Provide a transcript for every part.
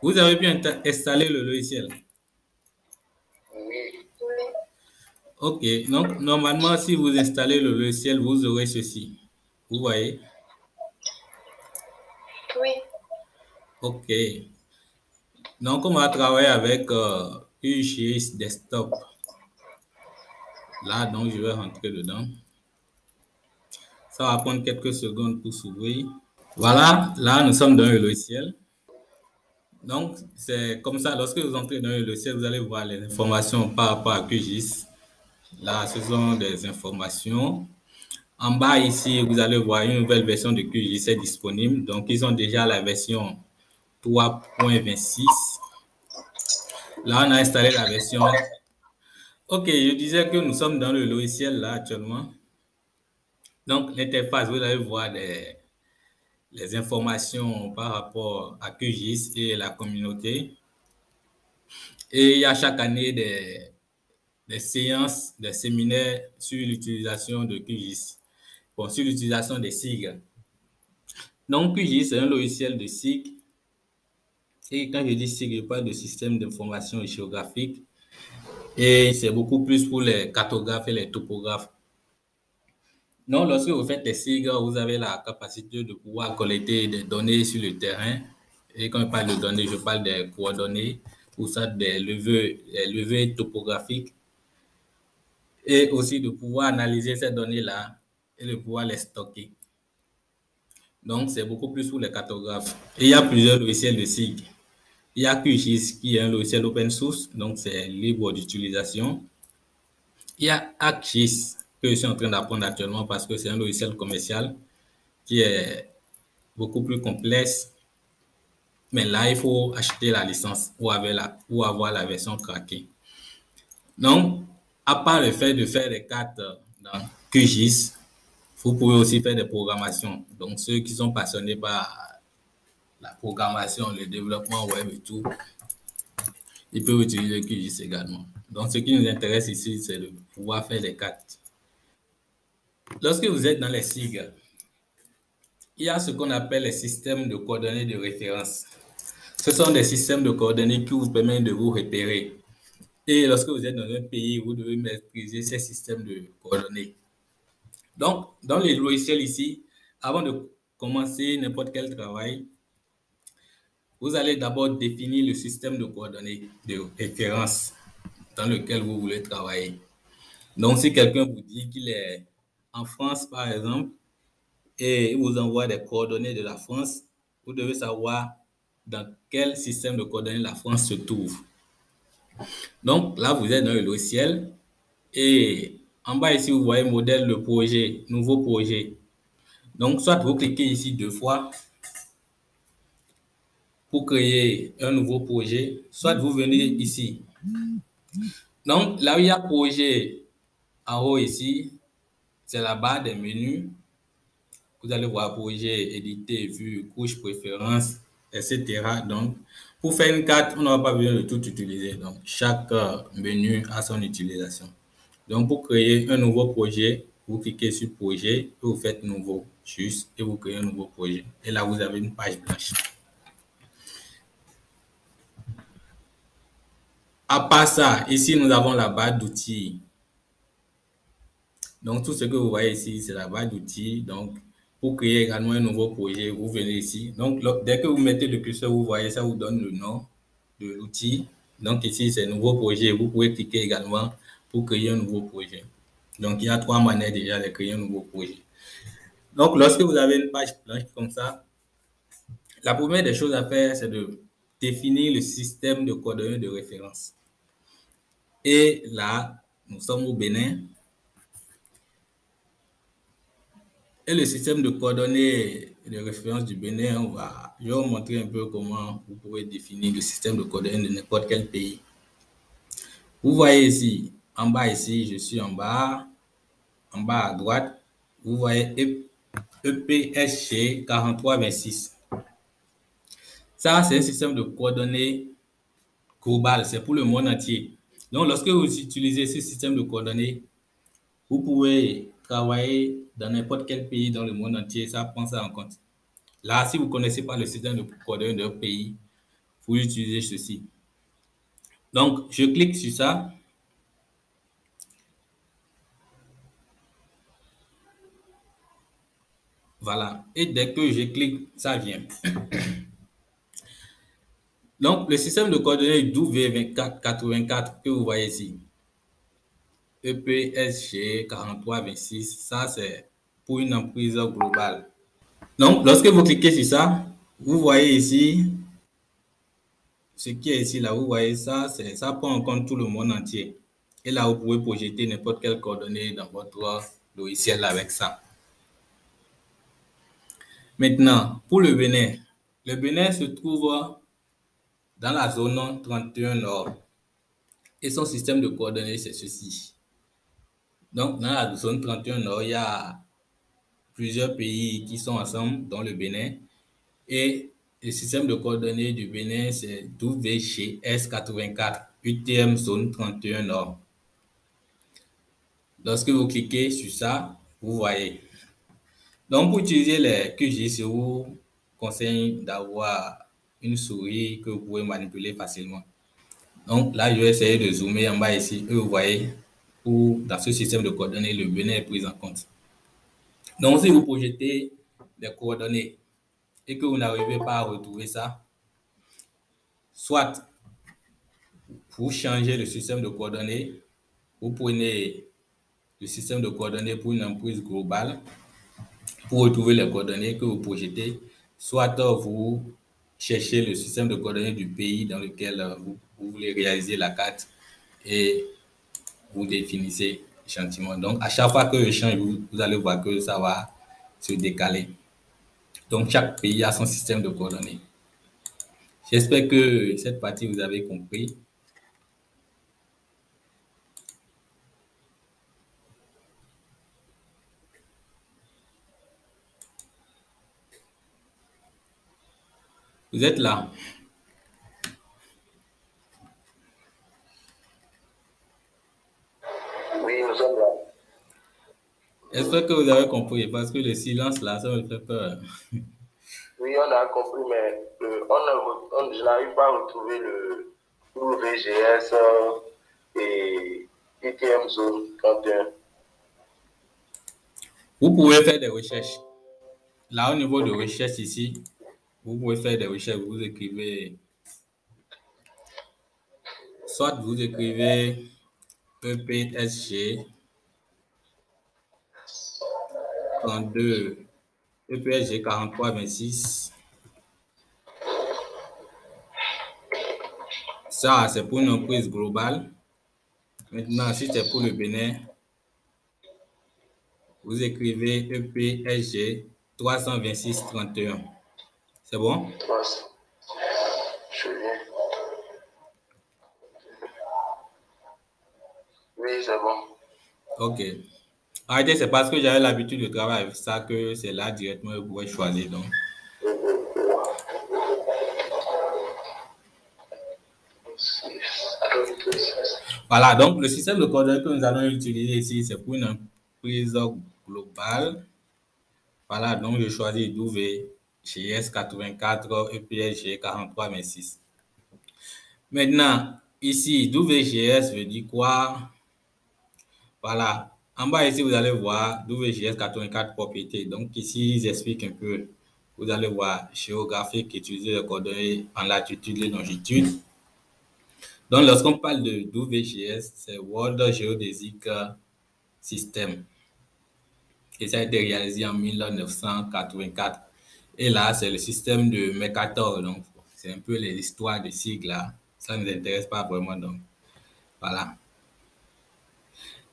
Vous avez pu installer le logiciel. Oui. Ok, donc normalement, si vous installez le logiciel, vous aurez ceci. Vous voyez? Oui. Ok. Donc, on va travailler avec QGIS Desktop. Là, donc, je vais rentrer dedans. Ça va prendre quelques secondes pour s'ouvrir. Voilà, là, nous sommes dans le logiciel. Donc, c'est comme ça, lorsque vous entrez dans le logiciel, vous allez voir les informations par rapport à QGIS. Là, ce sont des informations. En bas ici, vous allez voir une nouvelle version de QGIS est disponible. Donc, ils ont déjà la version 3.26. Là, on a installé la version. Ok, je disais que nous sommes dans le logiciel là actuellement. Donc, l'interface, vous allez voir les informations par rapport à QGIS et la communauté. Et il y a chaque année des séances, des séminaires sur l'utilisation de QGIS. Bon, sur l'utilisation des sigles. Donc, QGIS, c'est un logiciel de SIG. Et quand je dis SIG, je parle de système d'information géographique. Et c'est beaucoup plus pour les cartographes et les topographes. Donc, lorsque vous faites des SIG, vous avez la capacité de pouvoir collecter des données sur le terrain. Et quand je parle de données, je parle des coordonnées, ou ça des levées topographiques. Et aussi de pouvoir analyser ces données-là et de pouvoir les stocker. Donc, c'est beaucoup plus pour les cartographes. Et il y a plusieurs logiciels de SIG. Il y a QGIS qui est un logiciel open source, donc c'est libre d'utilisation. Il y a ArcGIS que je suis en train d'apprendre actuellement parce que c'est un logiciel commercial qui est beaucoup plus complexe. Mais là, il faut acheter la licence ou avoir la version craquée. Donc, à part le fait de faire des cartes dans QGIS, vous pouvez aussi faire des programmations. Donc, ceux qui sont passionnés par la programmation, le développement web et tout, ils peuvent utiliser QGIS également. Donc, ce qui nous intéresse ici, c'est de pouvoir faire des cartes. Lorsque vous êtes dans les SIG, il y a ce qu'on appelle les systèmes de coordonnées de référence. Ce sont des systèmes de coordonnées qui vous permettent de vous repérer. Et lorsque vous êtes dans un pays, vous devez maîtriser ces systèmes de coordonnées. Donc, dans les logiciels ici, avant de commencer n'importe quel travail, vous allez d'abord définir le système de coordonnées de référence dans lequel vous voulez travailler. Donc, si quelqu'un vous dit qu'il est en France, par exemple, et il vous envoie des coordonnées de la France, vous devez savoir dans quel système de coordonnées la France se trouve. Donc, là, vous êtes dans le logiciel et en bas ici, vous voyez modèle de projet, nouveau projet. Donc, soit vous cliquez ici 2 fois pour créer un nouveau projet, soit vous venez ici. Donc, là où il y a projet en haut ici, c'est la barre des menus. Vous allez voir projet, éditer, vue, couche, préférence, etc. Donc, pour faire une carte, on n'aura pas besoin de tout utiliser. Donc, chaque menu a son utilisation. Donc, pour créer un nouveau projet, vous cliquez sur projet, et vous faites nouveau, juste, et vous créez un nouveau projet. Et là, vous avez une page blanche. À part ça, ici, nous avons la barre d'outils. Donc, tout ce que vous voyez ici, c'est la barre d'outils. Donc, pour créer également un nouveau projet, vous venez ici. Donc, dès que vous mettez le curseur, vous voyez, ça vous donne le nom de l'outil. Donc, ici, c'est nouveau projet. Vous pouvez cliquer également pour créer un nouveau projet. Donc, il y a 3 manières déjà de créer un nouveau projet. Donc, lorsque vous avez une page blanche comme ça, la première des choses à faire, c'est de définir le système de coordonnées de référence. Et là, nous sommes au Bénin. Et le système de coordonnées de référence du Bénin, je vais vous montrer un peu comment vous pouvez définir le système de coordonnées de n'importe quel pays. Vous voyez ici, en bas ici, je suis en bas à droite, vous voyez EPSG 4326. Ça, c'est un système de coordonnées global, c'est pour le monde entier. Donc, lorsque vous utilisez ce système de coordonnées, vous pouvez travailler dans n'importe quel pays dans le monde entier, ça prend ça en compte. Là, si vous ne connaissez pas le système de coordonnées d'un pays, il pour utiliser ceci. Donc, je clique sur ça. Voilà. Et dès que je clique, ça vient. Donc, le système de coordonnées W2484 que vous voyez ici, EPSG 4326, ça c'est pour une emprise globale. Donc, lorsque vous cliquez sur ça, vous voyez ici, ce qui est ici, là, vous voyez ça, ça prend en compte tout le monde entier. Et là, vous pouvez projeter n'importe quelle coordonnée dans votre logiciel avec ça. Maintenant, pour le Bénin se trouve dans la zone 31 Nord. Et son système de coordonnées, c'est ceci. Donc, dans la zone 31 Nord, il y a plusieurs pays qui sont ensemble, dont le Bénin. Et le système de coordonnées du Bénin, c'est WGS84, UTM zone 31 Nord. Lorsque vous cliquez sur ça, vous voyez. Donc, pour utiliser les QGIS, je vous conseille d'avoir une souris que vous pouvez manipuler facilement. Donc, là, je vais essayer de zoomer en bas ici. Et vous voyez, dans ce système de coordonnées, le Bénin est pris en compte. Donc, si vous projetez des coordonnées et que vous n'arrivez pas à retrouver ça, soit vous changez le système de coordonnées, vous prenez le système de coordonnées pour une emprise globale pour retrouver les coordonnées que vous projetez, soit vous cherchez le système de coordonnées du pays dans lequel vous voulez réaliser la carte et vous définissez gentiment. Donc, à chaque fois que je change, vous allez voir que ça va se décaler. Donc, chaque pays a son système de coordonnées. J'espère que cette partie, vous avez compris. Vous êtes là? Oui, nous sommes là. J'espère que vous avez compris parce que le silence là, ça me fait peur. Oui, on a compris, mais je n'arrive pas à retrouver le WGS et ITM Zone 31. Vous pouvez faire des recherches. Là, au niveau de recherche ici, vous pouvez faire des recherches. Vous écrivez, soit vous écrivez EPSG 32, EPSG 4326. Ça, c'est pour une emprise globale. Maintenant, si c'est pour le Bénin, vous écrivez EPSG 326-31. C'est bon? Je viens. Oui, c'est bon. Ok. Arrêtez, c'est parce que j'avais l'habitude de travailler avec ça que c'est là directement que vous pouvez choisir. Donc. Voilà, donc le système de coordonnées que nous allons utiliser ici, c'est pour une emprise globale. Voilà, donc je choisis WGS 84 EPSG 4326. Maintenant, ici, WGS veut dire quoi? Voilà, en bas ici, vous allez voir WGS 84 propriétés. Donc ici, j'explique un peu. Vous allez voir géographique, utiliser les coordonnées en latitude et longitude. Donc, lorsqu'on parle de WGS, c'est World Geodesic System. Et ça a été réalisé en 1984. Et là, c'est le système de Mercator. Donc, c'est un peu les histoires de sigles là. Ça ne nous intéresse pas vraiment. Donc, voilà.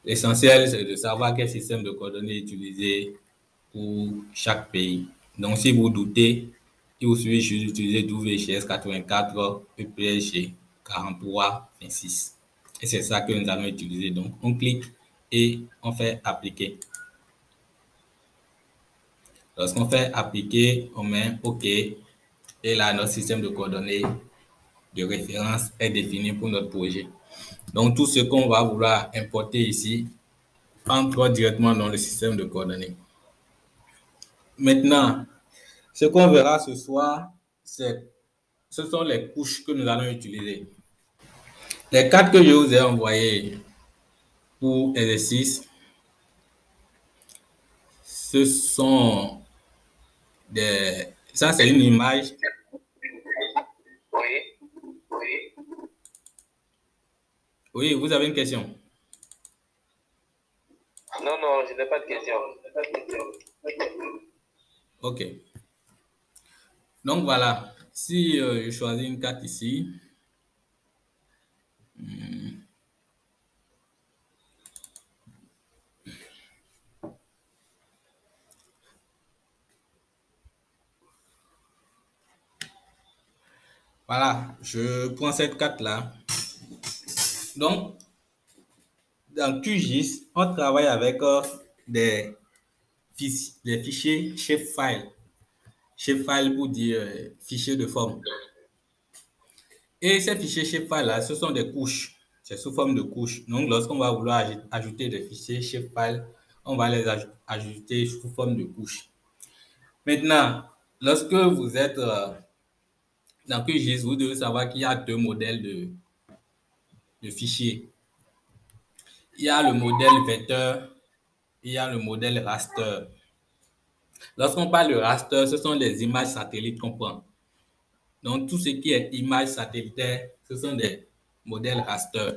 L'essentiel, c'est de savoir quel système de coordonnées utiliser pour chaque pays. Donc, si vous doutez, il vous suffit juste d'utiliser WGS 84 EPSG 4326. Et c'est ça que nous allons utiliser. Donc, on clique et on fait appliquer. Lorsqu'on fait appliquer, on met OK. Et là, notre système de coordonnées de référence est défini pour notre projet. Donc, tout ce qu'on va vouloir importer ici entre directement dans le système de coordonnées. Maintenant, ce qu'on verra ce soir, c'est ce sont les couches que nous allons utiliser. Les 4 que je vous ai envoyés pour exercice, ce sont des... Ça, c'est une image. Oui, vous avez une question? Non, non, je n'ai pas de question. OK. Donc, voilà. Si je choisis une carte ici, voilà, je prends cette carte-là. Donc, dans QGIS, on travaille avec des fichiers shapefile. Shapefile pour dire fichier de forme. Et ces fichiers shapefile-là, ce sont des couches. C'est sous forme de couches. Donc, lorsqu'on va vouloir ajouter des fichiers shapefile, on va les ajouter sous forme de couches. Maintenant, lorsque vous êtes dans QGIS, vous devez savoir qu'il y a 2 modèles de fichiers. Il y a le modèle vecteur, il y a le modèle raster. Lorsqu'on parle de raster, ce sont les images satellites qu'on prend. Donc, tout ce qui est images satellitaires, ce sont des modèles raster.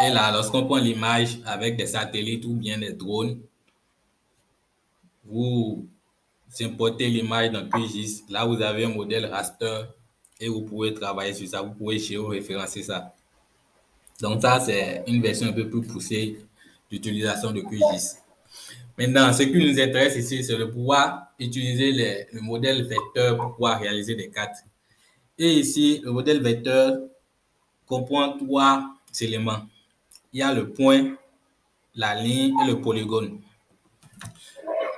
Et là, lorsqu'on prend l'image avec des satellites ou bien des drones, vous importez l'image dans QGIS. Là, vous avez un modèle raster et vous pouvez travailler sur ça. Vous pouvez géoréférencer ça. Donc, ça, c'est une version un peu plus poussée d'utilisation de QGIS. Maintenant, ce qui nous intéresse ici, c'est de pouvoir utiliser le modèle vecteur pour pouvoir réaliser des cartes. Et ici, le modèle vecteur comprend 3 éléments. Il y a le point, la ligne et le polygone.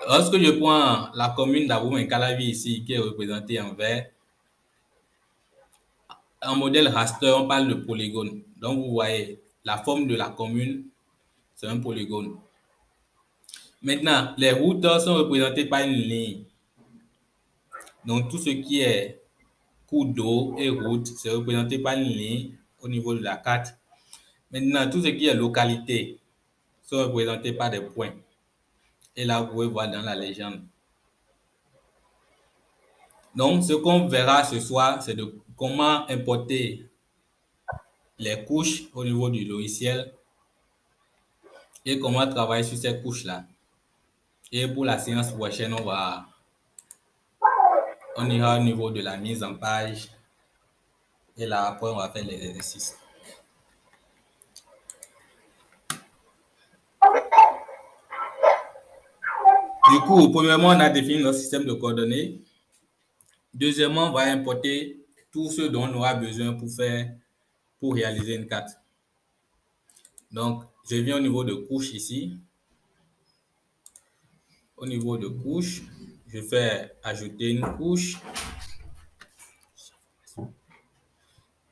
Lorsque je prends la commune d'Aboum-Calavi ici, qui est représentée en vert, en modèle raster, on parle de polygone. Donc, vous voyez, la forme de la commune, c'est un polygone. Maintenant, les routes sont représentées par une ligne. Donc, tout ce qui est cours d'eau et route, c'est représenté par une ligne au niveau de la carte. Maintenant, tout ce qui est localité sont représentés par des points. Et là, vous pouvez voir dans la légende. Donc, ce qu'on verra ce soir, c'est de comment importer les couches au niveau du logiciel et comment travailler sur ces couches-là. Et pour la séance prochaine, on ira au niveau de la mise en page. Et là, après, on va faire les exercices. Du coup, premièrement, on a défini notre système de coordonnées. Deuxièmement, on va importer tout ce dont on aura besoin pour réaliser une carte. Donc, je viens au niveau de couche ici. Au niveau de couche, je fais ajouter une couche.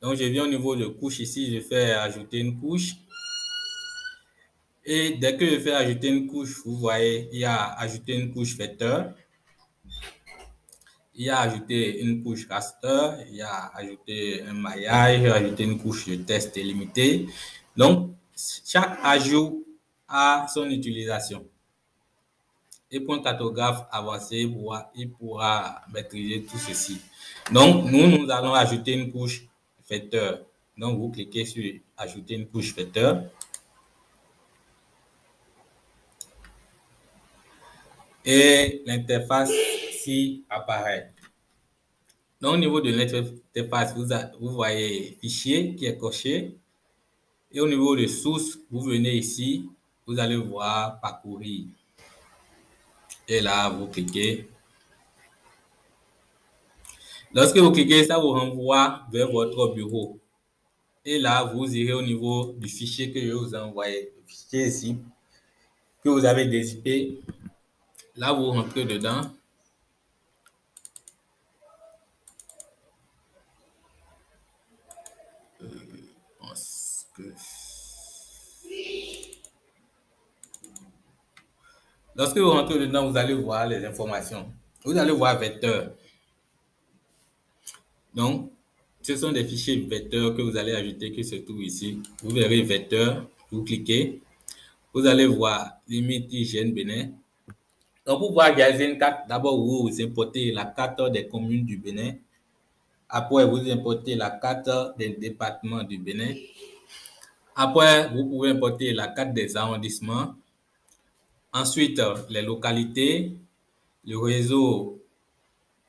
Donc, je viens au niveau de couche ici, je fais ajouter une couche. Et dès que je fais ajouter une couche, vous voyez, il y a ajouter une couche vecteur. Il y a ajouté une couche raster, il y a ajouté un maillage, ajouté une couche de test délimitée. Donc, chaque ajout a son utilisation. Et pour un cartographe avancé, il pourra maîtriser tout ceci. Donc, nous allons ajouter une couche vecteur. Donc, vous cliquez sur ajouter une couche vecteur. Et l'interface ici apparaît. Donc, au niveau de l'interface, vous voyez fichier qui est coché. Et au niveau de source, vous venez ici, vous allez voir parcourir. Et là, vous cliquez. Lorsque vous cliquez, ça vous renvoie vers votre bureau. Et là, vous irez au niveau du fichier que je vous ai envoyé. Le fichier ici, que vous avez dézippé. Là, vous rentrez dedans. Lorsque vous rentrez dedans, vous allez voir les informations. Vous allez voir vecteur. Donc, ce sont des fichiers vecteurs que vous allez ajouter, qui se trouvent ici. Vous verrez vecteur, vous cliquez. Vous allez voir limite IGN Bénin. Donc, pour pouvoir réaliser une carte, d'abord, vous importez la carte des communes du Bénin. Après, vous importez la carte des départements du Bénin. Après, vous pouvez importer la carte des arrondissements. Ensuite, les localités, le réseau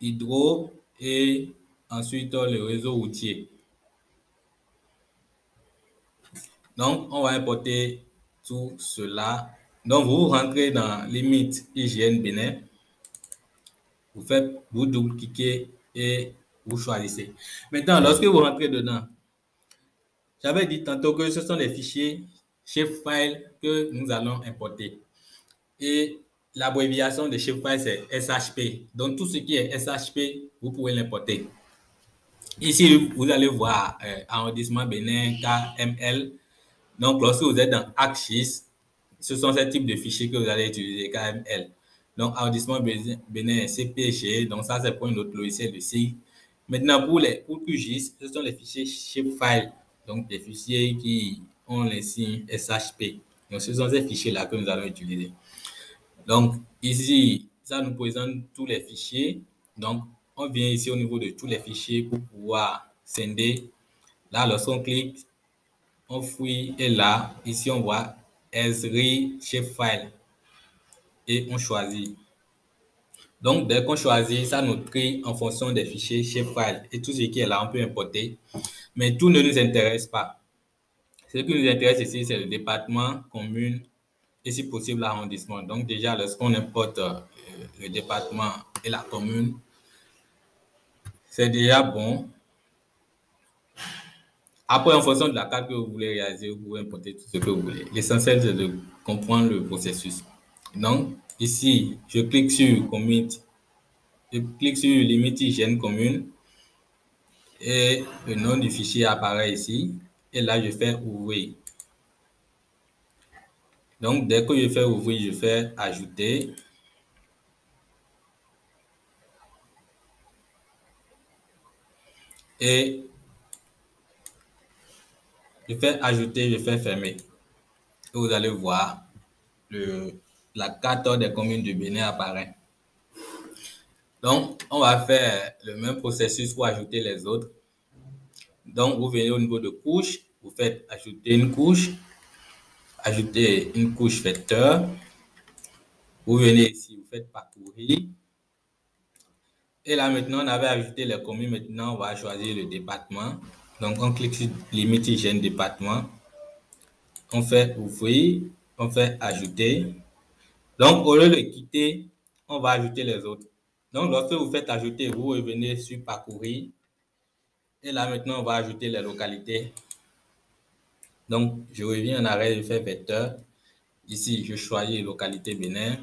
hydro et ensuite le réseau routier. Donc, on va importer tout cela. Donc, vous rentrez dans limite IGN Bénin. Vous double-cliquez et vous choisissez. Maintenant, lorsque vous rentrez dedans, j'avais dit tantôt que ce sont des fichiers shapefile que nous allons importer. Et l'abréviation de shapefile, c'est SHP. Donc, tout ce qui est SHP, vous pouvez l'importer. Ici, vous allez voir arrondissement Bénin, KML. Donc, lorsque vous êtes dans ArcGIS, ce sont ces types de fichiers que vous allez utiliser, KML. Donc, arrondissement Bénin, CPG. Donc, ça, c'est pour un autre logiciel de SIG. Maintenant, pour QGIS, ce sont les fichiers shapefile. Donc, des fichiers qui ont les signes SHP. Donc, ce sont ces fichiers-là que nous allons utiliser. Donc, ici, ça nous présente tous les fichiers. Donc, on vient ici au niveau de tous les fichiers pour pouvoir scinder. Là, lorsqu'on clique, on fouille et là, ici, on voit Esri Shapefile et on choisit. Donc, dès qu'on choisit, ça nous trie en fonction des fichiers Shapefile et tout ce qui est là, on peut importer. Mais tout ne nous intéresse pas. Ce qui nous intéresse ici, c'est le département, commune et si possible l'arrondissement. Donc, déjà, lorsqu'on importe le département et la commune, c'est déjà bon. Après, en fonction de la carte que vous voulez réaliser, vous pouvez importer tout ce que vous voulez. L'essentiel, c'est de comprendre le processus. Donc, ici, je clique sur Commit. Je clique sur Limite IGN commune. Et le nom du fichier apparaît ici. Et là, je fais Ouvrir. Donc, dès que je fais Ouvrir, je fais Ajouter. Et je fais Ajouter, je fais Fermer. Et vous allez voir, la carte des communes du Bénin apparaît. Donc, on va faire le même processus pour ajouter les autres. Donc, vous venez au niveau de couche, vous faites ajouter une couche vecteur. Vous venez ici, vous faites parcourir. Et là, maintenant, on avait ajouté les communes. Maintenant, on va choisir le département. Donc, on clique sur limite IGN département. On fait ouvrir, on fait ajouter. Donc, au lieu de quitter, on va ajouter les autres. Donc, lorsque vous faites ajouter, vous revenez sur parcourir. Et là, maintenant, on va ajouter les localités. Donc, je reviens en arrière, je fais vecteur. Ici, je choisis localité Bénin.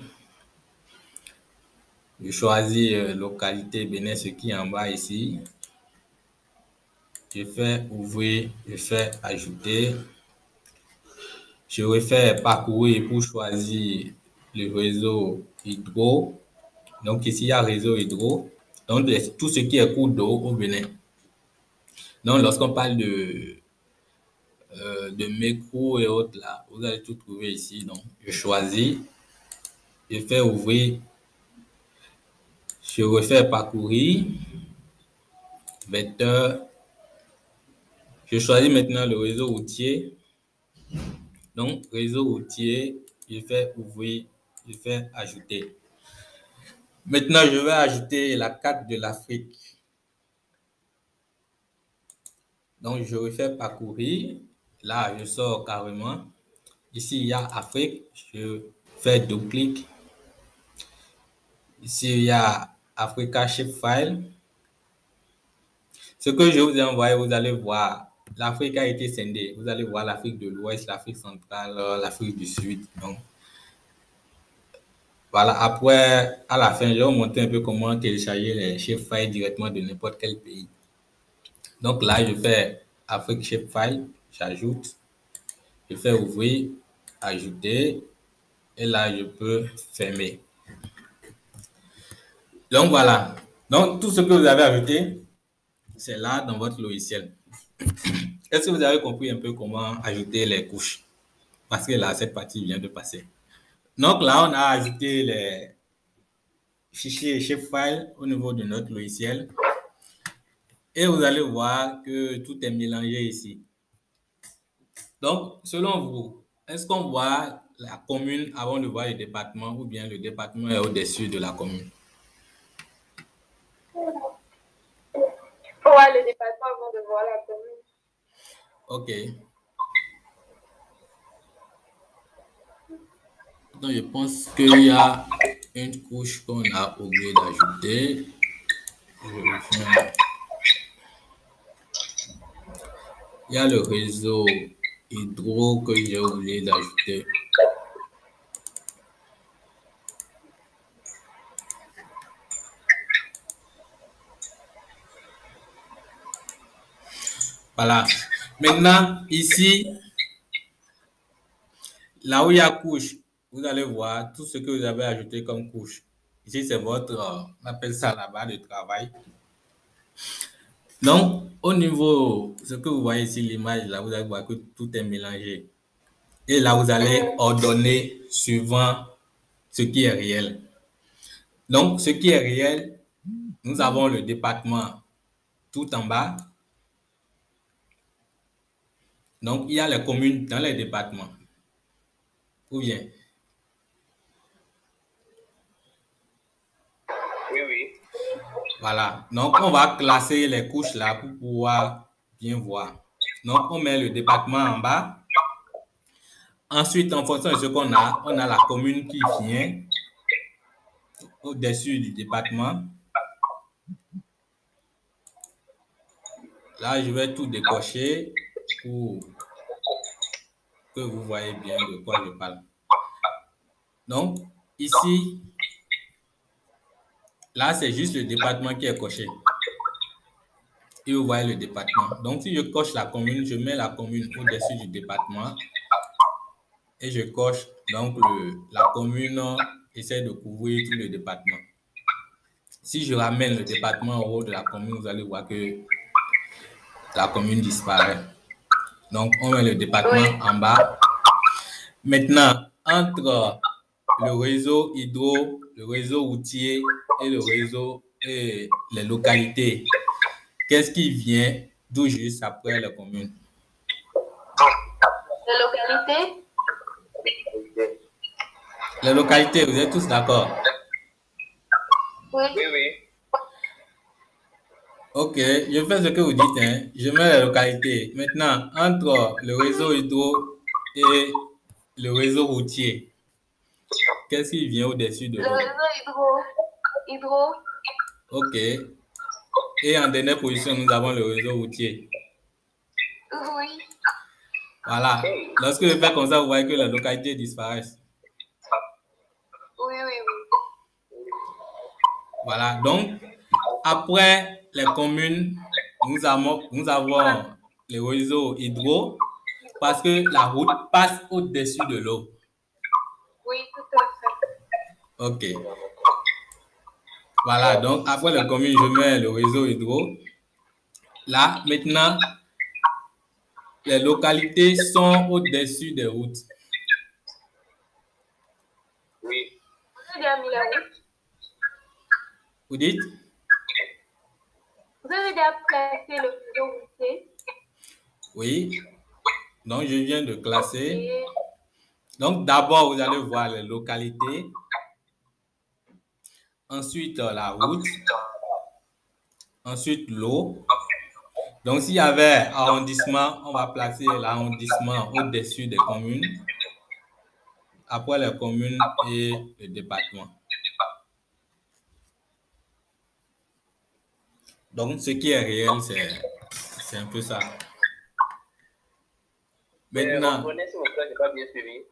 Je choisis localité Bénin, ce qui est en bas ici. Je fais ouvrir, je fais ajouter. Je refais parcourir pour choisir le réseau hydro. Donc, ici, il y a réseau hydro. Donc, tout ce qui est cours d'eau au Bénin. Donc, lorsqu'on parle de mécro et autres, là, vous allez tout trouver ici. Donc, je choisis. Je fais ouvrir. Je refais parcourir. Vecteur. Je choisis maintenant le réseau routier. Donc, réseau routier, je fais ouvrir, je fais ajouter. Maintenant, je vais ajouter la carte de l'Afrique. Donc, je refais parcourir. Là, je sors carrément. Ici, il y a Afrique. Je fais double-clic. Ici, il y a Africa Shapefile. Ce que je vous ai envoyé, vous allez voir. L'Afrique a été scindée. Vous allez voir l'Afrique de l'Ouest, l'Afrique centrale, l'Afrique du Sud. Donc, voilà. Après, à la fin, je vais vous montrer un peu comment télécharger les shapefiles directement de n'importe quel pays. Donc là, je fais Afrique Shapefile, j'ajoute, je fais ouvrir, ajouter, et là, je peux fermer. Donc voilà. Donc tout ce que vous avez ajouté, c'est là dans votre logiciel. Est-ce que vous avez compris un peu comment ajouter les couches? Parce que là, cette partie vient de passer. Donc là, on a ajouté les fichiers shapefile au niveau de notre logiciel. Et vous allez voir que tout est mélangé ici. Donc, selon vous, est-ce qu'on voit la commune avant de voir le département ou bien le département est au-dessus de la commune? On voit le département avant de voir la commune. OK. Donc, je pense qu'il y a une couche qu'on a oublié d'ajouter. Il y a le réseau hydro que j'ai oublié d'ajouter. Voilà. Maintenant, ici, là où il y a couche, vous allez voir tout ce que vous avez ajouté comme couche. Ici, c'est votre, on appelle ça la barre de travail. Donc, au niveau, ce que vous voyez ici, l'image, là, vous allez voir que tout est mélangé. Et là, vous allez ordonner suivant ce qui est réel. Donc, ce qui est réel, nous avons le département tout en bas. Donc, il y a les communes dans les départements. Ou bien? Oui. Voilà. Donc, on va classer les couches là pour pouvoir bien voir. Donc, on met le département en bas. Ensuite, en fonction de ce qu'on a, on a la commune qui vient au-dessus du département. Là, je vais tout décocher pour que vous voyez bien de quoi je parle. Donc, ici, là, c'est juste le département qui est coché. Et vous voyez le département. Donc, si je coche la commune, je mets la commune au-dessus du département. Et je coche, donc, la commune essaie de couvrir tout le département. Si je ramène le département au haut de la commune, vous allez voir que la commune disparaît. Donc, on met le département en bas. Maintenant, entre le réseau hydro, le réseau routier et le réseau et les localités, qu'est-ce qui vient d'où juste après la commune? Les localités? Les localités, vous êtes tous d'accord? Oui. Ok, je fais ce que vous dites, hein. Je mets les localités. Maintenant, entre le réseau hydro et le réseau routier, qu'est-ce qui vient au-dessus de Le l'autre? réseau hydro. Ok. Et en dernière position, nous avons le réseau routier. Oui. Voilà. Lorsque je fais comme ça, vous voyez que les localités disparaissent. Oui. Voilà. Donc, après les communes, nous avons le réseau hydro parce que la route passe au-dessus de l'eau. Oui, tout à fait. Ok. Voilà. Donc, après les communes, je mets le réseau hydro. Là, maintenant, les localités sont au-dessus des routes. Oui. Vous avez déjà mis la route? Vous dites? Vous avez déjà placé le réseau routier? Oui. Donc, je viens de classer. Et Donc, d'abord, vous allez voir les localités. Ensuite, la route. Ensuite, l'eau. Donc, s'il y avait arrondissement, on va placer l'arrondissement au-dessus des communes. Après les communes et le département. Donc, ce qui est réel, c'est un peu ça. Maintenant, Reprenez s'il vous plaît, je n'ai pas bien suivi.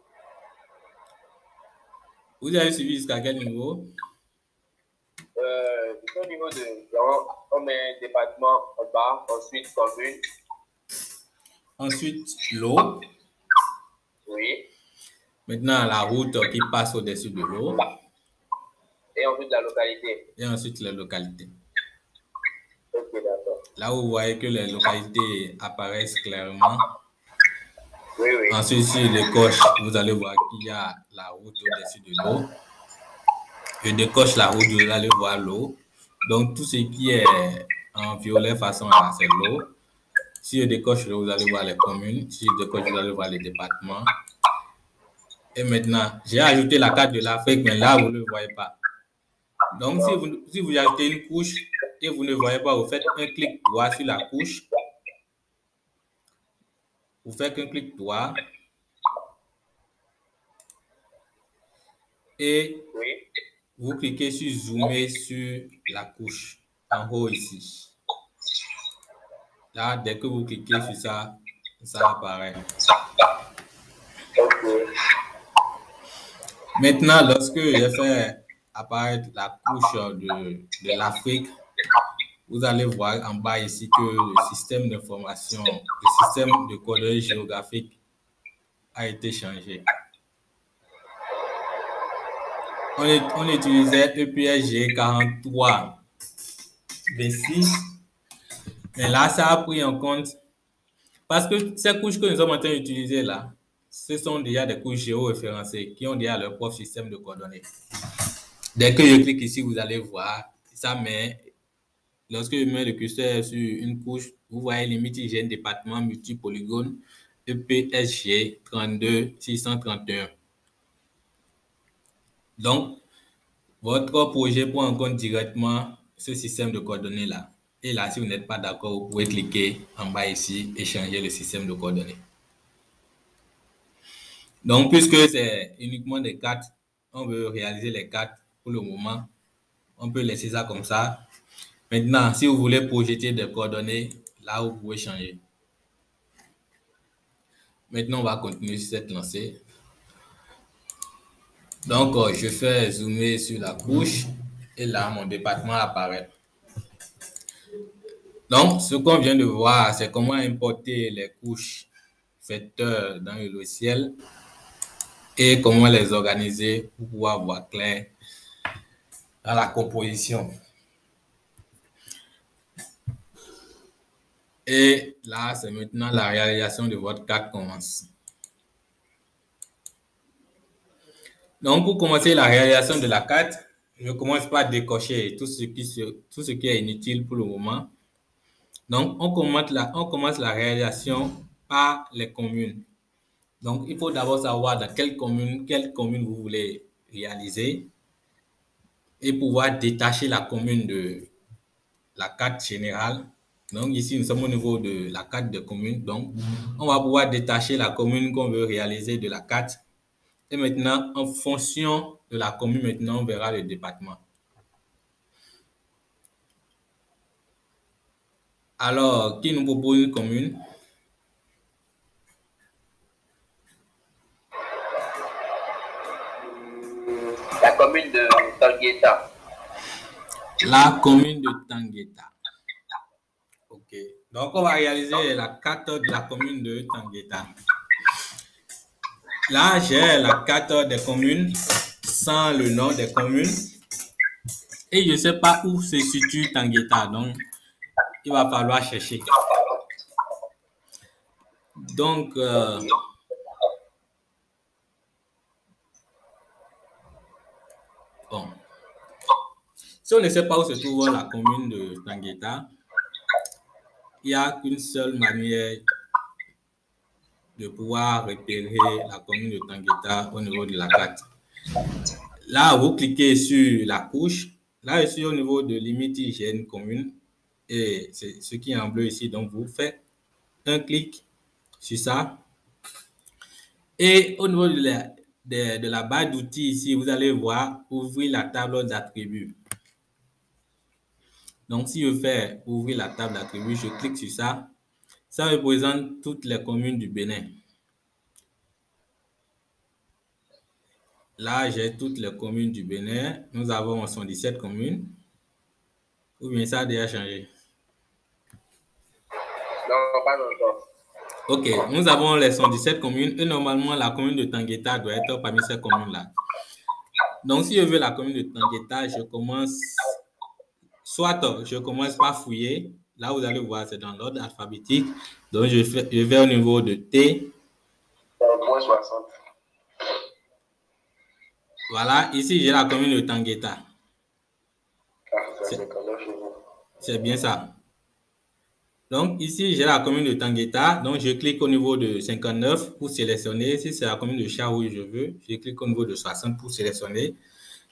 vous avez suivi jusqu'à quel niveau? Au niveau de, on met un département en bas, ensuite commune. Ensuite, l'eau. Oui. Maintenant, la route qui passe au-dessus de l'eau. Et ensuite la localité. Et ensuite, les localités. Ok, d'accord. Là où vous voyez que les localités apparaissent clairement. Oui, oui. Ensuite, sur le coche, vous allez voir qu'il y a la route au-dessus de l'eau. Je décoche la route, vous allez voir l'eau. Donc, tout ce qui est en violet façon là, c'est l'eau. Si je décoche l'eau, vous allez voir les communes. Si je décoche, vous allez voir les départements. Et maintenant, j'ai ajouté la carte de l'Afrique, mais là, vous ne le voyez pas. Donc, si vous ajoutez une couche et vous ne voyez pas, vous faites un clic droit sur la couche. Vous faites un clic droit. Et vous cliquez sur zoomer sur la couche en haut ici. Là, dès que vous cliquez sur ça, ça apparaît. Maintenant, lorsque j'ai fait apparaître la couche de l'Afrique, vous allez voir en bas ici que le système d'information, le système de coordonnées géographiques a été changé. On utilisait EPSG 43 V6, mais là, ça a pris en compte, parce que ces couches que nous sommes en train d'utiliser là, ce sont déjà des couches géoréférencées qui ont déjà leur propre système de coordonnées. Dès que je clique ici, vous allez voir, ça met, lorsque je mets le curseur sur une couche, vous voyez limite IGN département multipolygone EPSG 32631. Donc, votre projet prend en compte directement ce système de coordonnées-là. Et là, si vous n'êtes pas d'accord, vous pouvez cliquer en bas ici et changer le système de coordonnées. Donc, puisque c'est uniquement des cartes, on veut réaliser les cartes pour le moment, on peut laisser ça comme ça. Maintenant, si vous voulez projeter des coordonnées, là, vous pouvez changer. Maintenant, on va continuer sur cette lancée. Donc, je fais zoomer sur la couche et là, mon département apparaît. Donc, ce qu'on vient de voir, c'est comment importer les couches vecteurs dans le logiciel et comment les organiser pour pouvoir voir clair dans la composition. Et là, c'est maintenant la réalisation de votre carte commence. Donc, pour commencer la réalisation de la carte, je commence par décocher tout ce qui est inutile pour le moment. Donc, on commence la réalisation par les communes. Donc, il faut d'abord savoir dans quelle commune vous voulez réaliser et pouvoir détacher la commune de la carte générale. Donc, ici, nous sommes au niveau de la carte de commune. Donc, on va pouvoir détacher la commune qu'on veut réaliser de la carte. Et maintenant, en fonction de la commune, maintenant, on verra le département. Alors, qui nous propose une commune? La commune de Tangueta. La commune de Tangueta. OK. Donc, on va réaliser la carte de la commune de Tangueta. Là, j'ai la carte des communes sans le nom des communes. Et je ne sais pas où se situe Tangueta. Donc, il va falloir chercher. Donc, bon. Si on ne sait pas où se trouve la commune de Tangueta, il n'y a qu'une seule manière de pouvoir repérer la commune de Tangueta au niveau de la carte. Là, vous cliquez sur la couche. Là, je suis au niveau de limite IGN commune. Et c'est ce qui est en bleu ici. Donc, vous faites un clic sur ça. Et au niveau de la barre d'outils ici, vous allez voir ouvrir la table d'attributs. Donc, si je fais ouvrir la table d'attributs, je clique sur ça. Ça représente toutes les communes du Bénin. Là, j'ai toutes les communes du Bénin. Nous avons 77 communes. Ou bien ça a déjà changé? Non, pas encore. OK, nous avons les 117 communes et normalement, la commune de Tangueta doit être parmi ces communes-là. Donc, si je veux la commune de Tangueta, je commence par fouiller. là, vous allez voir, c'est dans l'ordre alphabétique. Donc, je vais au niveau de T. Moins 60. Voilà, ici, j'ai la commune de Tangueta. Ah, c'est 59 chevaux. C'est bien ça. Donc, ici, j'ai la commune de Tangueta. Donc, je clique au niveau de 59 pour sélectionner. Si c'est la commune de Chaoui, je veux. Je clique au niveau de 60 pour sélectionner.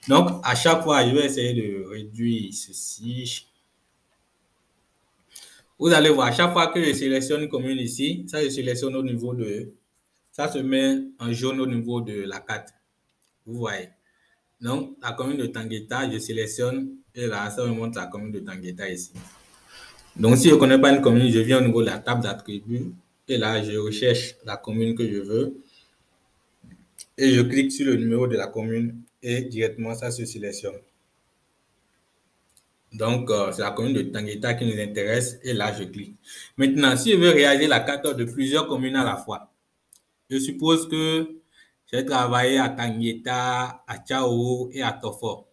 Donc, à chaque fois, je vais essayer de réduire ceci. Vous allez voir, à chaque fois que je sélectionne une commune ici, ça, je sélectionne au niveau de... Ça se met en jaune au niveau de la carte. Vous voyez. Donc, la commune de Tangueta, je sélectionne et là, ça me montre la commune de Tangueta ici. Donc, si je ne connais pas une commune, je viens au niveau de la table d'attributs et là, je recherche la commune que je veux et je clique sur le numéro de la commune et directement, ça se sélectionne. Donc, c'est la commune de Tangueta qui nous intéresse et là, je clique. Maintenant, si je veux réaliser la carte de plusieurs communes à la fois, je suppose que j'ai travaillé à Tangueta, à Tchao et à Tofor.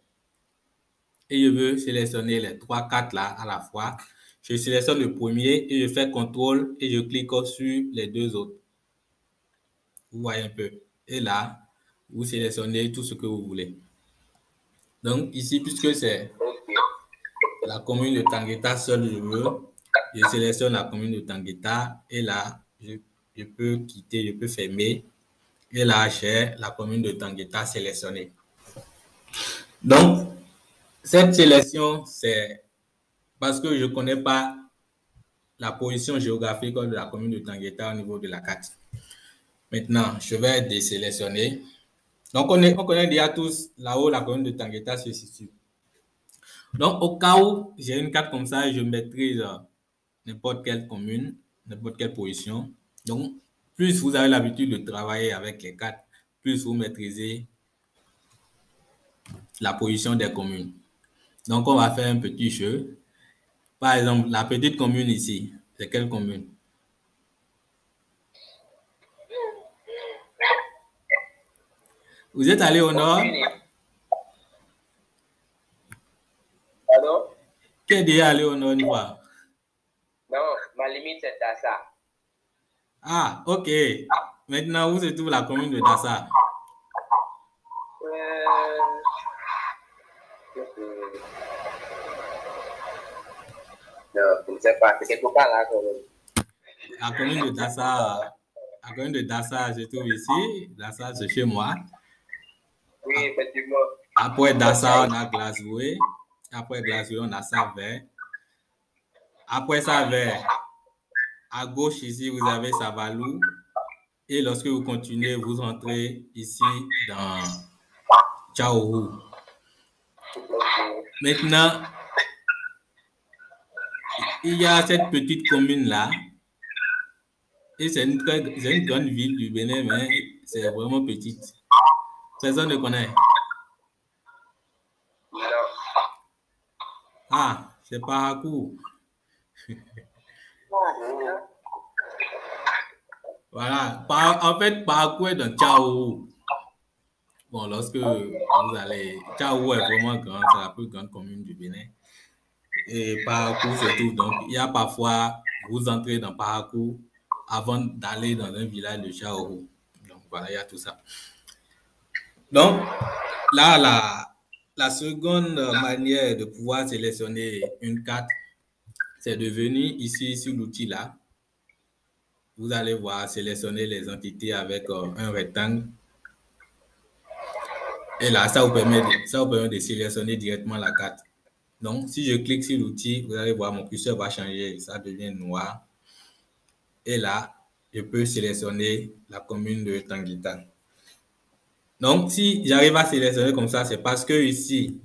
Et je veux sélectionner les 3 cartes là à la fois. Je sélectionne le premier et je fais CTRL et je clique sur les 2 autres. Vous voyez un peu. Et là, vous sélectionnez tout ce que vous voulez. Donc ici, puisque c'est la commune de Tangueta seule, je sélectionne la commune de Tangueta et là, je peux quitter, je peux fermer. Et là, j'ai la commune de Tangueta sélectionnée. Donc, cette sélection, c'est parce que je ne connais pas la position géographique de la commune de Tangueta au niveau de la carte. Maintenant, je vais désélectionner. Donc, on connaît déjà tous là-haut la commune de Tangueta se situe. Donc, au cas où j'ai une carte comme ça, je maîtrise n'importe quelle commune, n'importe quelle position. Donc, plus vous avez l'habitude de travailler avec les cartes, plus vous maîtrisez la position des communes. Donc, on va faire un petit jeu. Par exemple, la petite commune ici, c'est quelle commune? Vous êtes allé au nord? Pardon? Qui est déjà allé au nord une fois? Non, ma limite c'est Dassa. Ah, ok. Maintenant, où se trouve la commune de Dassa? Non, je ne sais pas. C'est quelque part là. La commune de Dassa, se trouve ici. Dassa, c'est chez moi. Oui, effectivement. Après Dassa, on a Glasgow. Après Glasgow, on a Savert. Après Savert, à gauche ici, vous avez Savalou. Et lorsque vous continuez, vous entrez ici dans Tchaourou. Maintenant, il y a cette petite commune-là. Et c'est une grande ville du Bénin, mais c'est vraiment petite. Personne ne connaît. Non. Ah, c'est Parakou. Voilà. En fait, Parakou est dans Tchaourou. Bon, lorsque vous allez... Tchaourou est vraiment grand, c'est la plus grande commune du Bénin. Et Parakou se trouve donc... Il y a parfois, vous entrez dans Parakou avant d'aller dans un village de Tchaourou. Donc, voilà, il y a tout ça. Donc, là, la seconde manière de pouvoir sélectionner une carte, c'est de venir ici sur l'outil là. Vous allez voir sélectionner les entités avec un rectangle. Et là, ça vous permet de sélectionner directement la carte. Donc, si je clique sur l'outil, vous allez voir mon curseur va changer. Ça devient noir. Et là, je peux sélectionner la commune de Tangueta. Donc, si j'arrive à sélectionner comme ça, c'est parce que ici,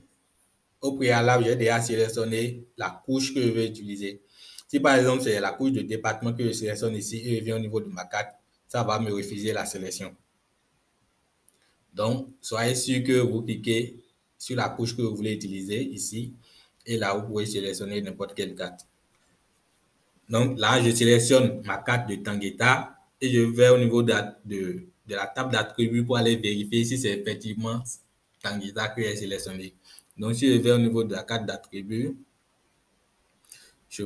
au préalable, j'ai déjà sélectionné la couche que je vais utiliser. Si par exemple, c'est la couche de département que je sélectionne ici et je viens au niveau de ma carte, ça va me refuser la sélection. Donc, soyez sûr que vous cliquez sur la couche que vous voulez utiliser ici et là, vous pouvez sélectionner n'importe quelle carte. Donc, là, je sélectionne ma carte de Tangueta et je vais au niveau de la table d'attributs pour aller vérifier si c'est effectivement Tangueta que j'ai sélectionné. Donc, si je vais au niveau de la carte d'attributs, je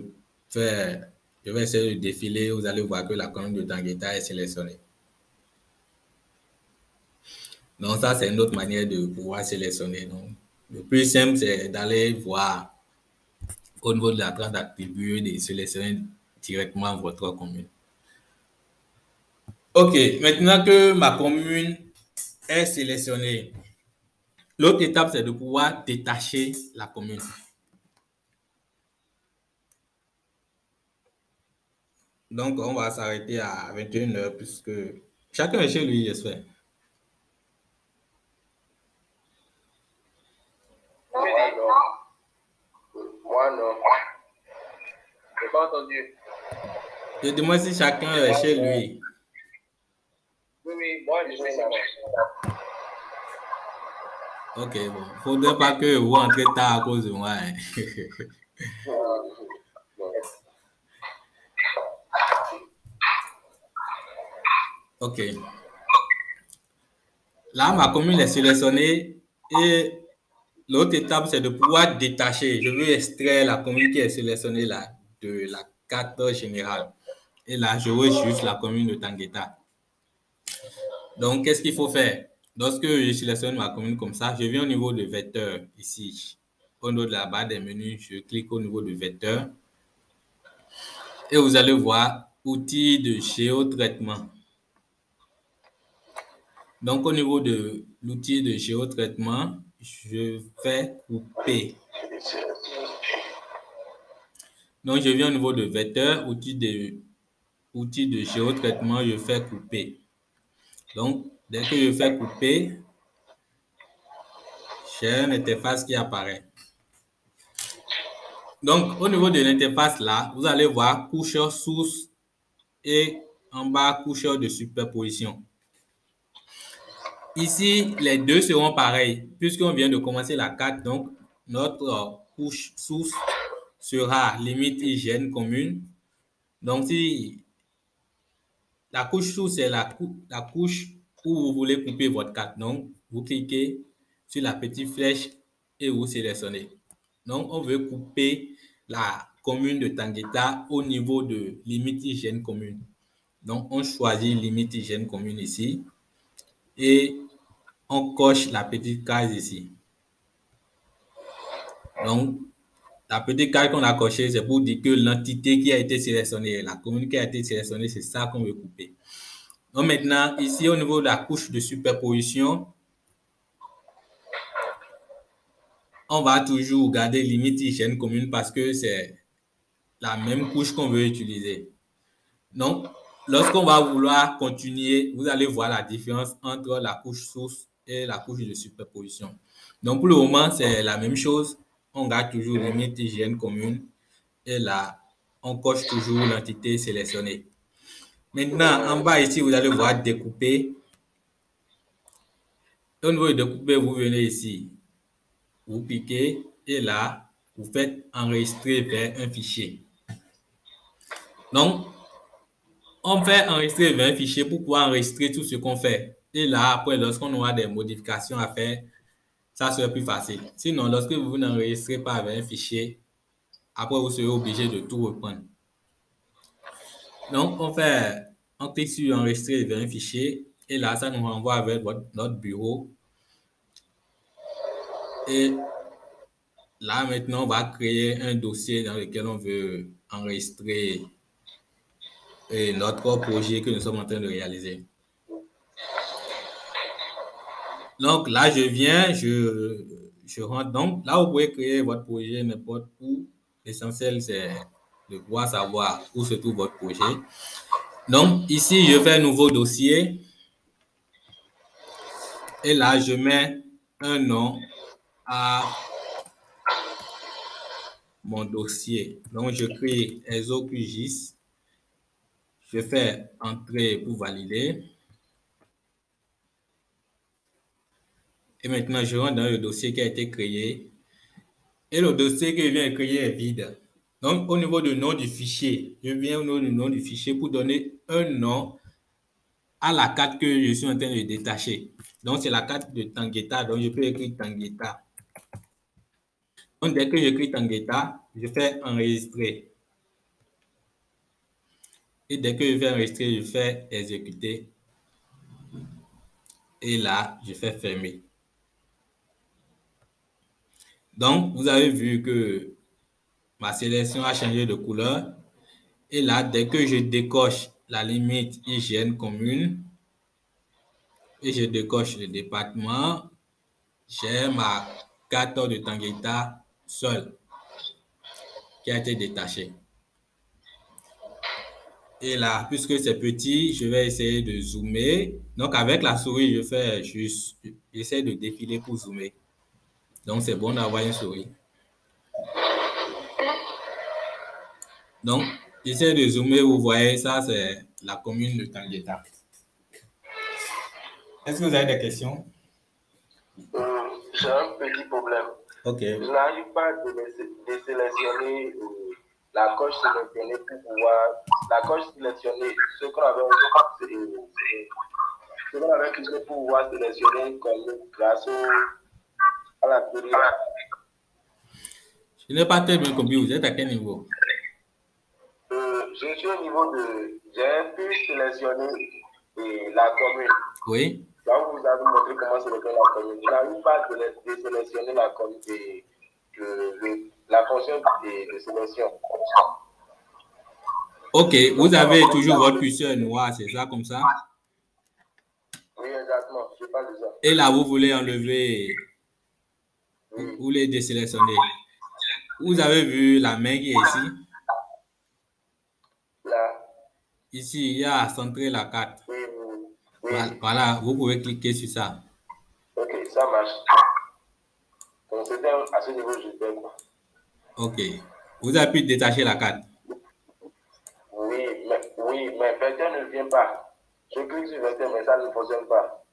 je vais essayer de défiler. Vous allez voir que la commune de Tangueta est sélectionnée. Donc, ça, c'est une autre manière de pouvoir sélectionner. Donc, le plus simple, c'est d'aller voir au niveau de la tranche d'attributs, de sélectionner directement votre commune. OK, maintenant que ma commune est sélectionnée, l'autre étape, c'est de pouvoir détacher la commune. Donc, on va s'arrêter à 21h puisque chacun est chez lui, j'espère. Moi, non. Je n'ai pas entendu. Je demande si chacun est chez lui. Oui, moi, je suis là. OK, bon. Faudrait pas que vous rentrez tard à cause de moi. Hein. OK. Là, ma commune est sélectionnée et l'autre étape, c'est de pouvoir détacher. Je veux extraire la commune qui est sélectionnée là de la carte générale. Et là, je veux juste la commune de Tangueta. Donc, qu'est-ce qu'il faut faire? Lorsque je sélectionne ma commune comme ça, je viens au niveau de vecteur ici. Au niveau de la barre des menus, je clique au niveau de vecteur. Et vous allez voir outils de géotraitement. Donc, au niveau de l'outil de géotraitement, je fais couper. Donc, je viens au niveau de vecteur, outil de géotraitement, je fais couper. Donc, dès que je fais couper, j'ai une interface qui apparaît. Donc, au niveau de l'interface là, vous allez voir couche source et en bas couche de superposition. Ici, les deux seront pareils puisqu'on vient de commencer la carte. Donc, notre couche source sera limite hygiène commune. Donc, si la couche source est la couche où vous voulez couper votre carte. Donc, vous cliquez sur la petite flèche et vous sélectionnez. Donc, on veut couper la commune de Tangueta au niveau de limite hygiène commune. Donc, on choisit limite hygiène commune ici et on coche la petite case ici. Donc, la petite case qu'on a cochée, c'est pour dire que l'entité qui a été sélectionnée, la commune qui a été sélectionnée, c'est ça qu'on veut couper. Donc, maintenant, ici, au niveau de la couche de superposition, on va toujours garder limite hygiène commune parce que c'est la même couche qu'on veut utiliser. Donc, lorsqu'on va vouloir continuer, vous allez voir la différence entre la couche source et la couche de superposition. Donc, pour le moment, c'est la même chose. On garde toujours limite hygiène commune et là, on coche toujours l'entité sélectionnée. Maintenant, en bas ici, vous allez voir découper. Au niveau de découper, vous venez ici, vous cliquez et là, vous faites enregistrer vers un fichier. Donc, on fait enregistrer vers un fichier pour pouvoir enregistrer tout ce qu'on fait. Et là, après, lorsqu'on aura des modifications à faire, ça sera plus facile. Sinon, lorsque vous n'enregistrez pas avec un fichier, après, vous serez obligé de tout reprendre. Donc, on clique sur enregistrer vers un fichier et là, ça nous renvoie avec notre bureau. Et là, maintenant, on va créer un dossier dans lequel on veut enregistrer notre projet que nous sommes en train de réaliser. Donc là, je viens, je rentre. Donc là, vous pouvez créer votre projet n'importe où. L'essentiel, c'est de pouvoir savoir où se trouve votre projet. Donc ici, je fais un nouveau dossier. Et là, je mets un nom à mon dossier. Donc, je crée ExoQGIS. Je fais entrer pour valider. Et maintenant, je rentre dans le dossier qui a été créé. Et le dossier que je viens de créer est vide. Donc, au niveau du nom du fichier, je viens au niveau du nom du fichier pour donner un nom à la carte que je suis en train de détacher. Donc, c'est la carte de Tangueta. Donc, je peux écrire Tangueta. Donc, dès que j'écris Tangueta, je fais enregistrer. Et dès que je fais enregistrer, je fais exécuter. Et là, je fais fermer. Donc, vous avez vu que ma sélection a changé de couleur. Et là, dès que je décoche la limite hygiène commune et je décoche le département, j'ai ma carte de Tangueta seule qui a été détachée. Et là, puisque c'est petit, je vais essayer de zoomer. Donc, avec la souris, j'essaie de défiler pour zoomer. Donc, c'est bon d'avoir une souris. Donc, j'essaie de zoomer, vous voyez, ça, c'est la commune de Tangueta. Est-ce que vous avez des questions? J'ai un petit problème. Ok. Je n'arrive pas à désélectionner la coche sélectionnée pour pouvoir. La coche sélectionnée, ce qu'on avait cliqué pour pouvoir sélectionner comme grâce à la souris. Je n'ai pas très bien compris. Vous êtes à quel niveau? Je suis au niveau de. J'ai pu sélectionner la commune. Oui. Là où vous avez montré comment sélectionner la commune. Je n'arrive pas à désélectionner la commune la fonction de sélection. Ok, vous avez toujours votre curseur noir, c'est ça comme ça? Oui, exactement. Je parle de ça. Et là, vous voulez enlever, Oui. vous voulez désélectionner. Vous avez vu la main qui est ici? Là. Ici, il y a centrer la carte. Oui, oui. Voilà, vous pouvez cliquer sur ça. Ok, ça marche. Donc, c'était à ce niveau, je fais quoi? Ok. Vous avez pu détacher la carte? Oui, mais vecteur ne vient pas. Je clique sur vecteur, mais ça ne fonctionne pas.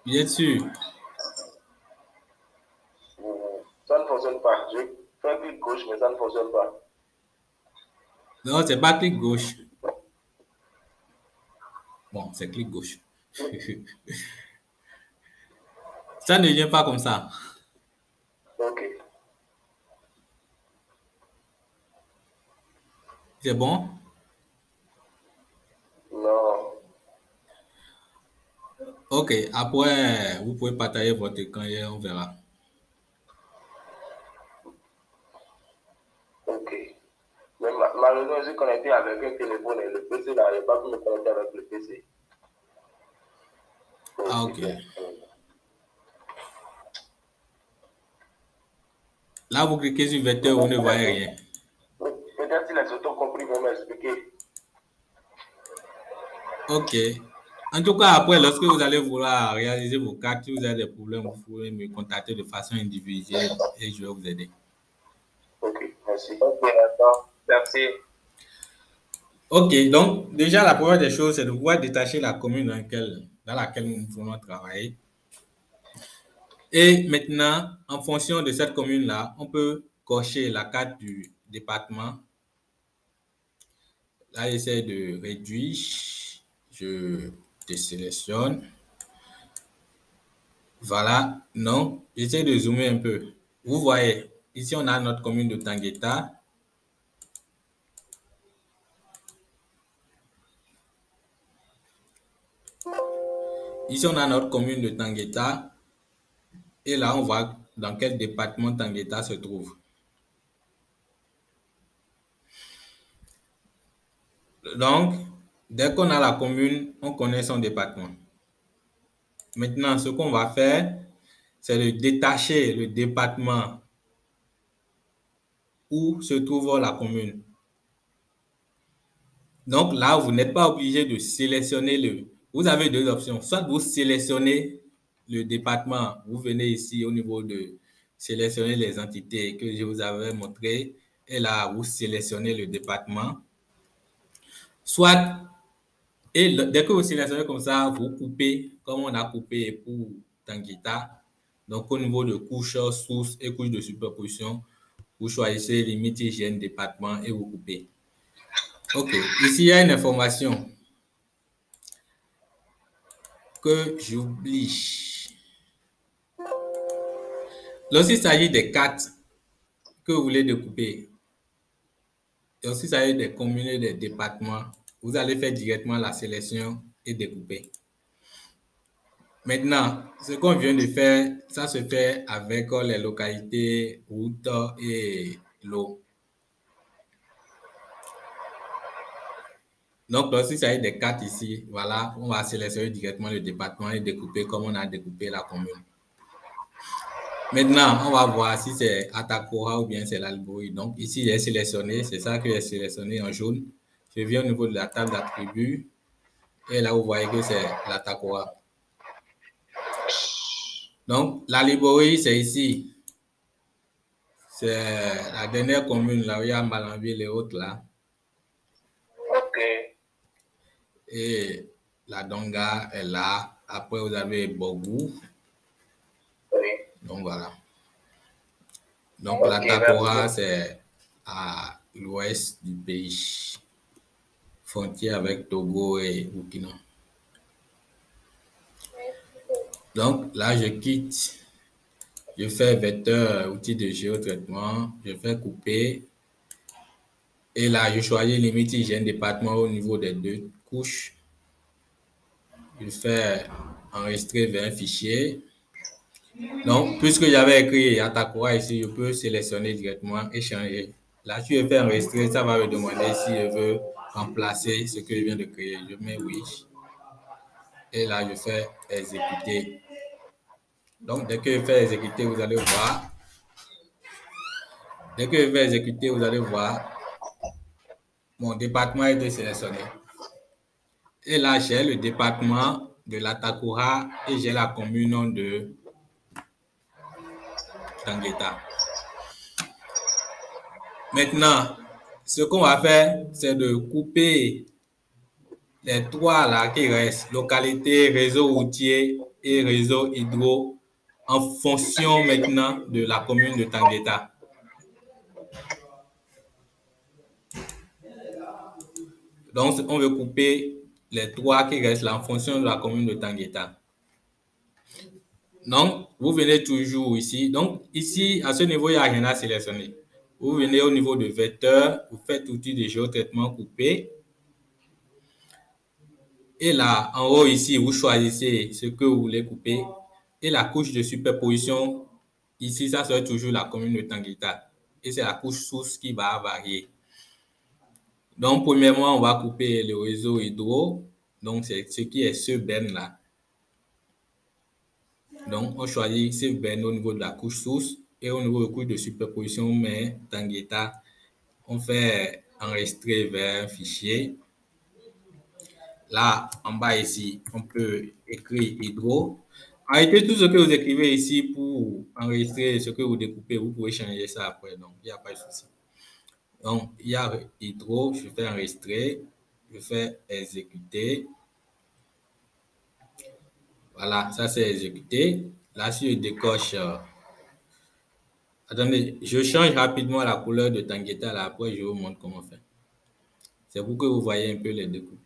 Bien sûr. Ça ne fonctionne pas. Je fais clic gauche, mais ça ne fonctionne pas. Non, c'est pas clic gauche. Bon, c'est clic gauche. Ça ne vient pas comme ça. Ok. C'est bon? Non. Ok, après, vous pouvez partager votre écran et on verra. Ok. Mais malheureusement, je suis connecté avec un téléphone et le PC là, je n'ai pas pu me connecter avec le PC. Ah, ok. Là, vous cliquez sur vecteur, vous ne voyez rien. Peut-être si les autocompris vont m'expliquer. Ok. En tout cas, après, lorsque vous allez vouloir réaliser vos cartes, si vous avez des problèmes, vous pouvez me contacter de façon individuelle et je vais vous aider. Ok, merci. Ok, d'accord. Merci. Ok, donc déjà, la première des choses, c'est de pouvoir détacher la commune dans laquelle nous voulons travailler. Et maintenant, en fonction de cette commune-là, on peut cocher la carte du département. Là, j'essaie de réduire. Je désélectionne. Voilà. Non, j'essaie de zoomer un peu. Vous voyez, ici, on a notre commune de Tangueta. Ici, on a notre commune de Tangueta. Et là, on voit dans quel département Tangueta se trouve. Donc, dès qu'on a la commune, on connaît son département. Maintenant, ce qu'on va faire, c'est de détacher le département où se trouve la commune. Donc là, vous n'êtes pas obligé de sélectionner le... Vous avez deux options. Soit vous sélectionnez le département, vous venez ici au niveau de sélectionner les entités que je vous avais montré, et là, vous sélectionnez le département. Soit, et dès que vous sélectionnez comme ça, vous coupez, comme on a coupé pour Tangueta. Donc, au niveau de couche, source et couche de superposition, vous choisissez limite, hygiène, département et vous coupez. Ok, ici il y a une information que j'oublie. Lorsqu'il s'agit des cartes que vous voulez découper, lorsqu'il s'agit des communes et des départements, vous allez faire directement la sélection et découper. Maintenant, ce qu'on vient de faire, ça se fait avec les localités, routes et l'eau. Donc, lorsqu'il s'agit des cartes ici, voilà, on va sélectionner directement le département et découper comme on a découpé la commune. Maintenant, on va voir si c'est Atakora ou bien c'est l'Albouri. Donc, ici, j'ai sélectionné, c'est ça que j'ai sélectionné en jaune. Je viens au niveau de la table d'attributs et là, vous voyez que c'est l'Atakora. Donc, l'Albouri, c'est ici. C'est la dernière commune, là où il y a Malanville et autres, là. Ok. Et la Donga est là. Après, vous avez Bogou. Oui. Donc, voilà. Donc, Ok, la Takora, merci. c'est à l'ouest du pays, frontière avec Togo et Burkina. Donc, là, je quitte. Je fais vecteur, outil de géotraitement. Je fais couper. Et là, je choisis limite hygiène département au niveau des deux couches. Je fais enregistrer vers un fichier. Donc, puisque j'avais écrit Atakora ici, je peux sélectionner directement et changer. Là, si je fais enregistrer, ça va me demander si je veux remplacer ce que je viens de créer. Je mets oui. Et là, je fais exécuter. Donc, dès que je fais exécuter, vous allez voir. Dès que je vais exécuter, vous allez voir. Mon département a été sélectionné. Et là, j'ai le département de l'Atakora et j'ai la commune de Tangueta. Maintenant, ce qu'on va faire, c'est de couper les trois là qui restent, localité, réseau routier et réseau hydro, en fonction maintenant de la commune de Tangueta. Donc, on veut couper les trois qui restent là en fonction de la commune de Tangueta. Donc, vous venez toujours ici. Donc, ici, à ce niveau, il n'y a rien à sélectionner. Vous venez au niveau de vecteur, vous faites outil de géotraitement coupé. Et là, en haut ici, vous choisissez ce que vous voulez couper. Et la couche de superposition, ici, ça sera toujours la commune de Tangueta. Et c'est la couche source qui va varier. Donc, premièrement, on va couper le réseau hydro. Donc, c'est ce qui est ce ben-là. Donc, on choisit ce ben au niveau de la couche source. Et au niveau de la couche de superposition, on met Tangueta. On fait enregistrer vers un fichier. Là, en bas ici, on peut écrire hydro. En réalité, tout ce que vous écrivez ici pour enregistrer ce que vous découpez, vous pouvez changer ça après. Donc, il n'y a pas de souci. Donc, il y a hydro, je fais enregistrer, je fais exécuter. Voilà, ça c'est exécuté. Là, si je décoche, attendez, je change rapidement la couleur de Tangueta. Là, après, je vous montre comment faire. C'est pour que vous voyez un peu les découpes.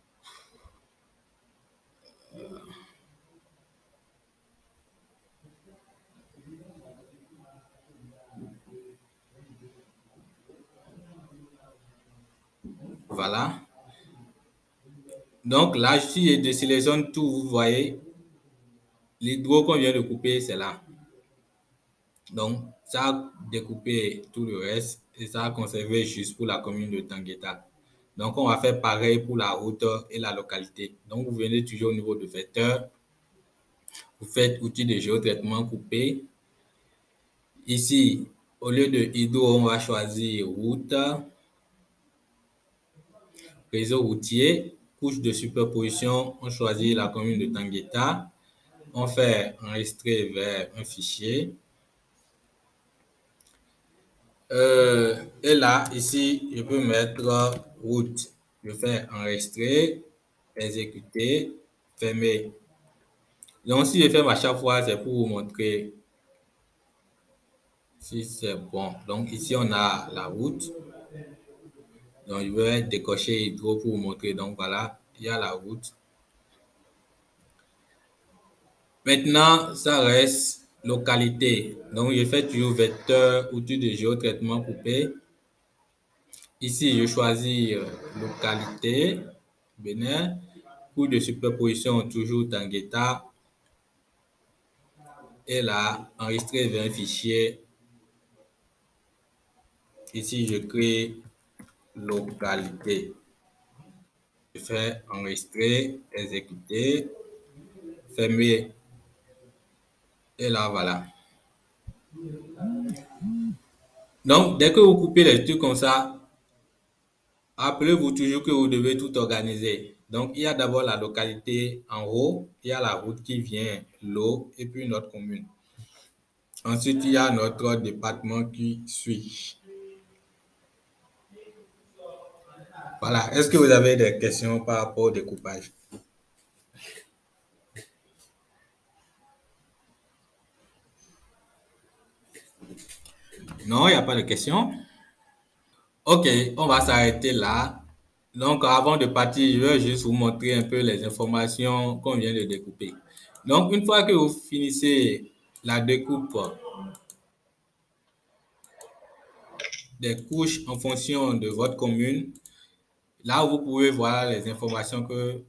Voilà. Donc là, si je sélectionne tout, vous voyez, l'hydro qu'on vient de couper, c'est là. Donc, ça a découpé tout le reste et ça a conservé juste pour la commune de Tangueta. Donc, on va faire pareil pour la route et la localité. Donc, vous venez toujours au niveau de vecteur. Vous faites outil de géotraitement coupé. Ici, au lieu de hydro, on va choisir route, réseau routier, couche de superposition, on choisit la commune de Tangueta. On fait enregistrer vers un fichier. Et là, ici, je peux mettre route. Je fais enregistrer, exécuter, fermer. Donc, si je ferme à chaque fois, c'est pour vous montrer si c'est bon. Donc, ici, on a la route. Donc, je vais décocher hydro pour vous montrer. Donc, voilà, il y a la route. Maintenant, ça reste localité. Donc, je fais toujours vecteur, outil de géotraitement coupé. Ici, je choisis localité, Bénin. Coût de superposition, toujours Tangueta. Et là, enregistrer vers un fichier. Ici, je crée localité. Je fais enregistrer, exécuter, fermer. Et là, voilà. Donc, dès que vous coupez les trucs comme ça, rappelez-vous toujours que vous devez tout organiser. Donc, il y a d'abord la localité en haut, il y a la route qui vient, l'eau, et puis notre commune. Ensuite, il y a notre département qui suit. Voilà. Est-ce que vous avez des questions par rapport au découpage? Non, il n'y a pas de questions. Ok, on va s'arrêter là. Donc, avant de partir, je vais juste vous montrer un peu les informations qu'on vient de découper. Donc, une fois que vous finissez la découpe des couches en fonction de votre commune, là, vous pouvez voir les informations que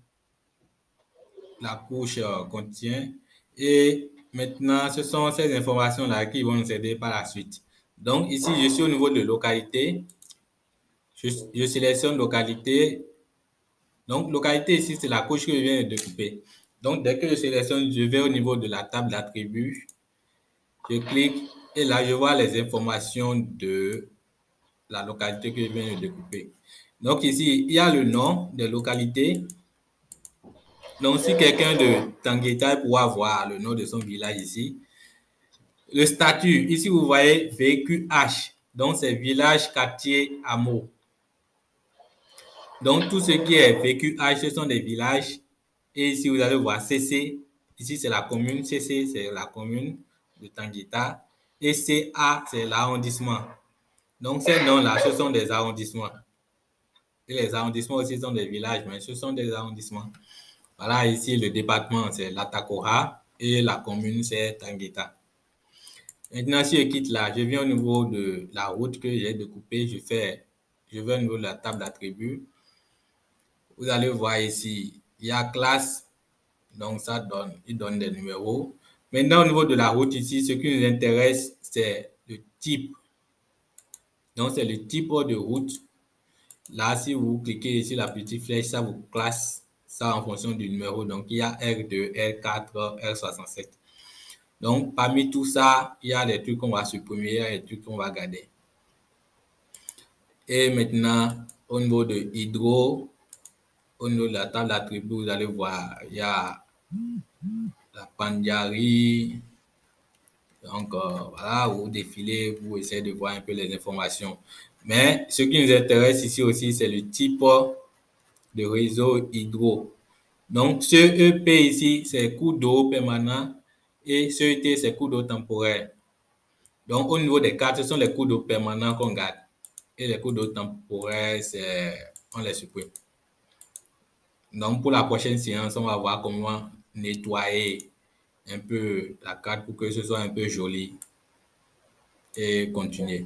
la couche contient. Et maintenant, ce sont ces informations-là qui vont nous aider par la suite. Donc, ici, je suis au niveau de localité. Je sélectionne localité. Donc, localité ici, c'est la couche que je viens de découper. Donc, dès que je sélectionne, je vais au niveau de la table d'attributs. Je clique et là, je vois les informations de la localité que je viens de découper. Donc, ici, il y a le nom des localités. Donc, si quelqu'un de Tangueta pourra voir le nom de son village ici. Le statut, ici, vous voyez VQH. Donc, c'est village, quartier, hameau. Donc, tout ce qui est VQH, ce sont des villages. Et ici, vous allez voir CC. Ici, c'est la commune. CC, c'est la commune de Tangueta. Et CA, c'est l'arrondissement. Donc, ces noms-là, ce sont des arrondissements. Et les arrondissements aussi sont des villages, mais ce sont des arrondissements. Voilà, ici, le département, c'est l'Atakora. Et la commune, c'est Tangueta. Maintenant, si je quitte là, je viens au niveau de la route que j'ai découpée. Je vais au niveau de la table d'attributs. Vous allez voir ici, il y a classe, donc il donne des numéros. Maintenant, au niveau de la route ici, ce qui nous intéresse, c'est le type. Donc, c'est le type de route. Là, si vous cliquez ici la petite flèche, ça vous classe ça en fonction du numéro. Donc, il y a R2, R4, R67. Donc, parmi tout ça, il y a des trucs qu'on va supprimer, il y a des trucs qu'on va garder. Et maintenant, au niveau de Hydro, au niveau de la table d'attributs, vous allez voir, il y a la Pandiari. Donc, voilà, vous défilez, vous essayez de voir un peu les informations. Mais ce qui nous intéresse ici aussi, c'est le type de réseau hydro. Donc, ce EP ici, c'est cours d'eau permanent et ce ET, c'est cours d'eau temporaire. Donc, au niveau des cartes, ce sont les cours d'eau permanents qu'on garde. Et les cours d'eau temporaires, on les supprime. Donc, pour la prochaine séance, on va voir comment nettoyer un peu la carte pour que ce soit un peu joli et continuer.